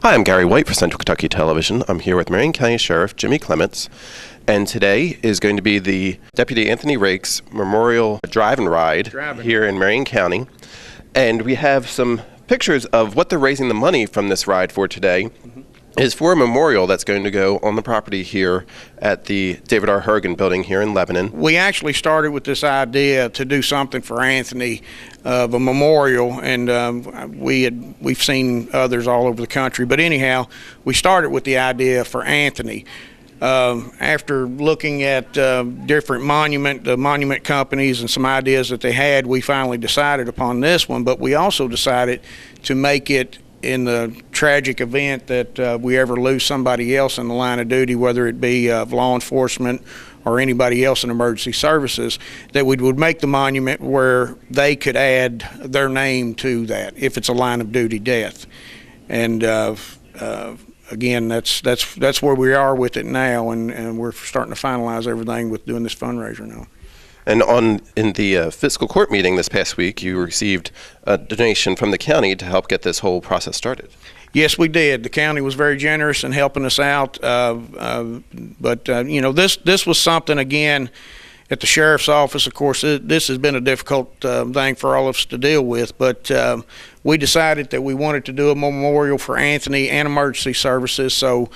Hi, I'm Gary White for Central Kentucky Television. I'm here with Marion County Sheriff Jimmy Clements, and today is going to be the Deputy Anthony Rakes Memorial Drive and Ride here in Marion County. And we have some pictures of what they're raising the money from this ride for today. Is for a memorial that's going to go on the property here at the David R. Hergen building here in Lebanon. We actually started with this idea to do something for Anthony, of a memorial, and we've seen others all over the country. But anyhow, we started with the idea for Anthony. After looking at different monument companies and some ideas that they had, we finally decided upon this one. But we also decided to make it in the tragic event that we ever lose somebody else in the line of duty, whether it be law enforcement or anybody else in emergency services, that we would make the monument where they could add their name to that if it's a line of duty death. And again, that's where we are with it now, and we're starting to finalize everything with doing this fundraiser now. And in the fiscal court meeting this past week, you received a donation from the county to help get this whole process started. Yes, we did. The county was very generous in helping us out. But you know, this was something, again, at the sheriff's office. Of course, this has been a difficult thing for all of us to deal with. But we decided that we wanted to do a memorial for Anthony and emergency services. So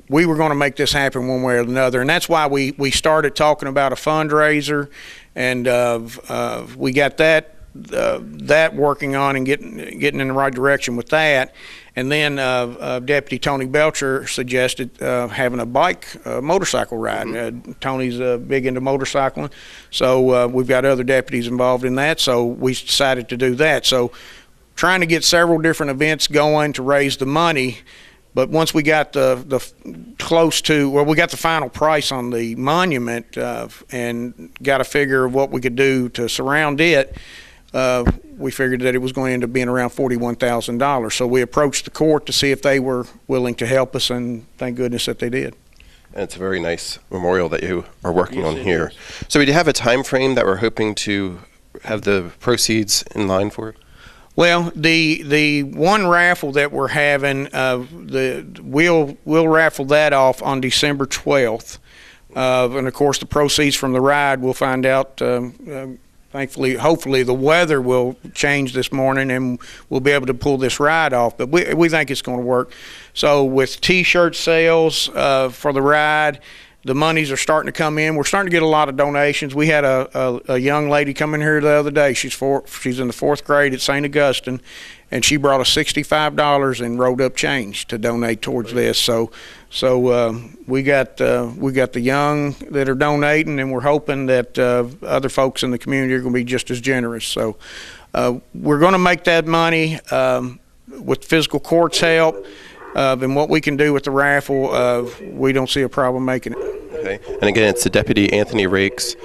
we were going to make this happen one way or another, and that's why we started talking about a fundraiser, and we got that working on and getting in the right direction with that. And then Deputy Tony Belcher suggested having a motorcycle ride. Tony's big into motorcycling, so we've got other deputies involved in that, so we decided to do that. So trying to get several different events going to raise the money. But once we got we got the final price on the monument and got a figure of what we could do to surround it, we figured that it was going to end up being around $41,000. So we approached the court to see if they were willing to help us, and thank goodness that they did. And it's a very nice memorial that you are working on here. So we do have a time frame that we're hoping to have the proceeds in line for? Well, the one raffle that we're having, we'll raffle that off on December 12th, and of course the proceeds from the ride, we'll find out. Thankfully, hopefully the weather will change this morning and we'll be able to pull this ride off. But we think it's going to work. So with T-shirt sales for the ride, the monies are starting to come in. We're starting to get a lot of donations. We had a young lady come in here the other day. She's in the 4th grade at St. Augustine, and she brought us $65 in rolled up change to donate towards this. So we got the young that are donating, and we're hoping that other folks in the community are going to be just as generous. So we're going to make that money with fiscal court's help. And what we can do with the raffle, we don't see a problem making it. Okay. And again, it's the Deputy Anthony Rakes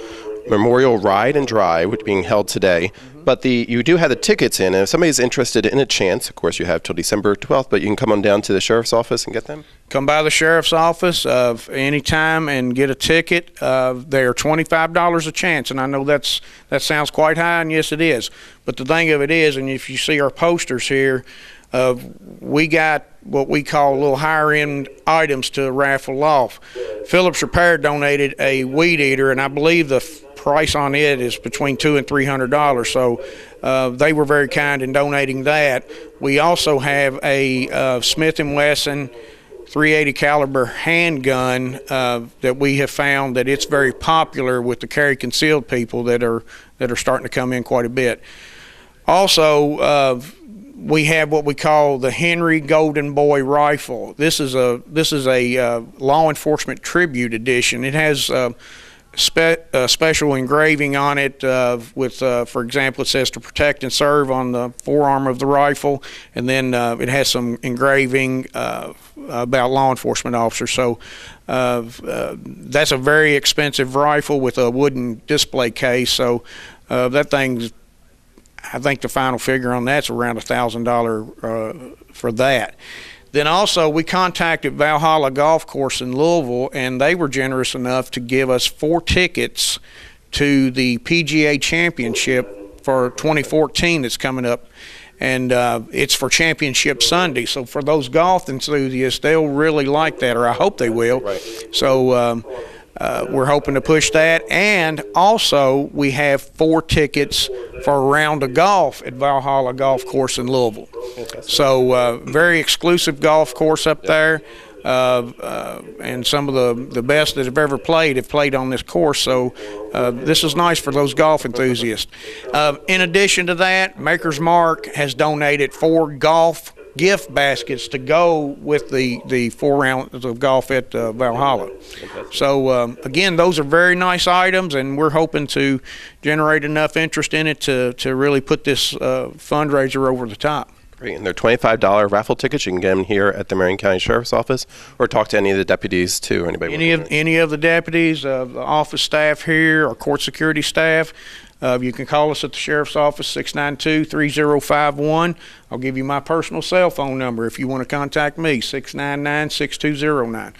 Memorial Ride and Drive, which is being held today. But you do have the tickets in, and if somebody's interested in a chance, of course you have till December 12th, but you can come on down to the sheriff's office and get them? Come by the sheriff's office anytime and get a ticket. They are $25 a chance, and I know that sounds quite high, and yes it is. But the thing of it is, and if you see our posters here, we got what we call little higher end items to raffle off. Phillips Repair donated a weed eater, and I believe the price on it is between $200 and $300. So they were very kind in donating that. We also have a Smith & Wesson 380 caliber handgun that we have found that it's very popular with the carry concealed people that are starting to come in quite a bit. Also, we have what we call the Henry Golden Boy rifle. This is a law enforcement tribute edition. It has special engraving on it with, for example, it says "to protect and serve" on the forearm of the rifle, and then it has some engraving about law enforcement officers. So that's a very expensive rifle with a wooden display case. So that thing's, I think the final figure on that's around $1,000 for that. Then also we contacted Valhalla Golf Course in Louisville, and they were generous enough to give us 4 tickets to the PGA Championship for 2014 that's coming up. and it's for Championship Sunday. So for those golf enthusiasts, they'll really like that, or I hope they will. Right. So we're hoping to push that, and also we have 4 tickets for a round of golf at Valhalla Golf Course in Louisville. So very exclusive golf course up there, and some of the best that have ever played have played on this course. So this is nice for those golf enthusiasts. In addition to that, Maker's Mark has donated 4 golf gift baskets to go with the 4 rounds of golf at Valhalla. So again, those are very nice items, and we're hoping to generate enough interest in it to really put this fundraiser over the top. Great. And they're $25 raffle tickets. You can get them here at the Marion County Sheriff's Office, or talk to any of the deputies too. Or anybody. Any of the deputies, the office staff here, or court security staff. You can call us at the Sheriff's Office, 692-3051. I'll give you my personal cell phone number if you want to contact me, 699-6209.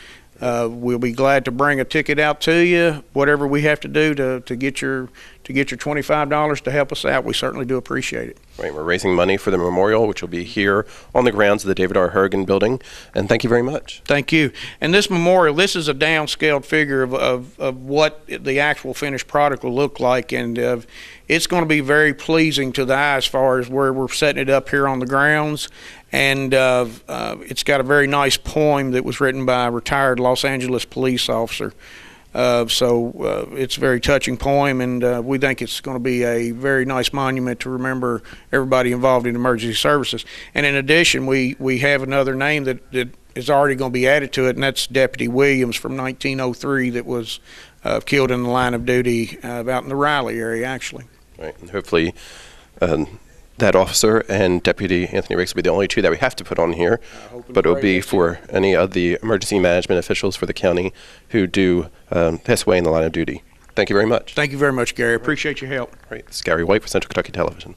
We'll be glad to bring a ticket out to you, whatever we have to do to get your $25 to help us out. We certainly do appreciate it. Right, we're raising money for the memorial, which will be here on the grounds of the David R. Hergen building. And thank you very much. Thank you. And this memorial, this is a downscaled figure of what the actual finished product will look like, and it's going to be very pleasing to the eye as far as where we're setting it up here on the grounds. And it's got a very nice poem that was written by a retired Los Angeles police officer. So it's a very touching poem, and we think it's going to be a very nice monument to remember everybody involved in emergency services. And in addition, we have another name that is already going to be added to it, and that's Deputy Williams from 1903 that was killed in the line of duty out in the Riley area, actually. Right, and hopefully that officer and Deputy Anthony Rakes will be the only 2 that we have to put on here, but it will be for any of the emergency management officials for the county who do pass away in the line of duty. Thank you very much. Thank you very much, Gary. Appreciate your help. Right, this is Gary White for Central Kentucky Television.